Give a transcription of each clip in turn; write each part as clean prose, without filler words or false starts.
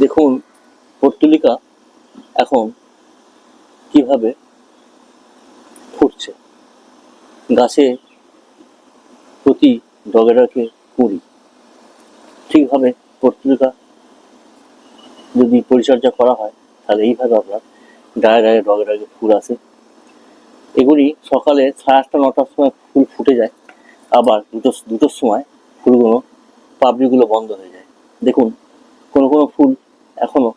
দেখুন পর্তুলিকা এখন কিভাবে ফুটছে। গাছে প্রতি ডগে ডগে কুঁড়ি। ঠিকভাবে পর্তুলিকা যদি পরিচর্যা করা হয় তাহলে এইভাবে আপনার ডায়ে ডায়ে ডগে ডগে ফুল আসে। এগুলি সকালে 8:30-9টার সময় ফুল ফুটে যায়, আবার দুটোর সময় ফুলগুলো পাপড়িগুলো বন্ধ হয়ে যায়। দেখুন কোনো কোনো ফুল এখনো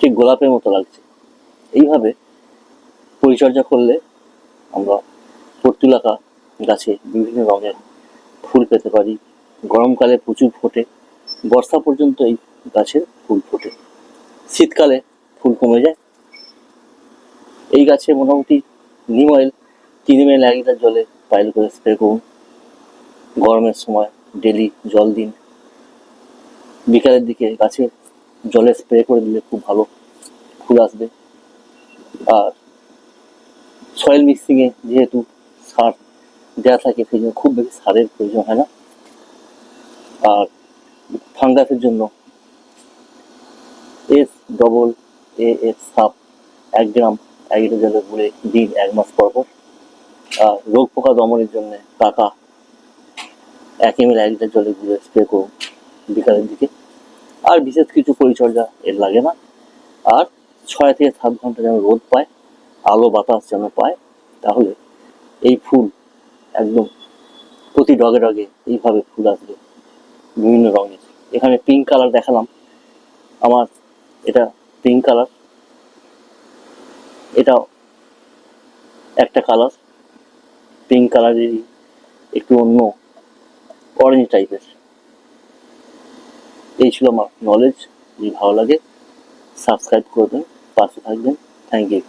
ঠিক গোলাপের মতো লাগছে। এইভাবে পরিচর্যা করলে আমরা পর্তুলিকা গাছে বিভিন্ন রঙের ফুল পেতে পারি। গরমকালে প্রচুর ফোটে, বর্ষা পর্যন্ত এই গাছের ফুল ফোটে, শীতকালে ফুল কমে যায়। এই গাছে মোটামুটি নিম অয়েল 3 ml 1 লিটার জলে পাইল করে স্প্রে করুন। গরমের সময় ডেলি জল দিন। বিকালের দিকে গাছে জলে স্প্রে করে দিলে খুব ভালো ফুল আসবে। আর সয়েল মিক্সিংয়ে যেহেতু সার দেওয়া থাকে সেই জন্য খুব বেশি সারের প্রয়োজন হয় না। আর ফাঙ্গাসের জন্য SAA সাপ 1 গ্রাম 1 লিটার জলে গুলে দিন 1 মাস পর পর। আর রোগ পোকা দমনের জন্য টাকা 1 ml 1 লিটার জলে গুলে স্প্রে করুন বিকালের দিকে। আর বিশেষ কিছু পরিচর্যা এর লাগে না। আর 6 থেকে 7 ঘন্টা যেন রোদ পায়, আলো বাতাস যেন পায়, তাহলে এই ফুল একদম প্রতি ডগে ডগে এইভাবে ফুল আসবে বিভিন্ন রঙের। এখানে পিঙ্ক কালার দেখালাম, আমার এটা পিঙ্ক কালার, এটাও একটা কালার, পিঙ্ক কালারেরই একটু অন্য অরেঞ্জ টাইপের। এই ছিল আমার নলেজ। যদি ভালো লাগে সাবস্ক্রাইব করবেন, পাশে থাকবেন। Thank you.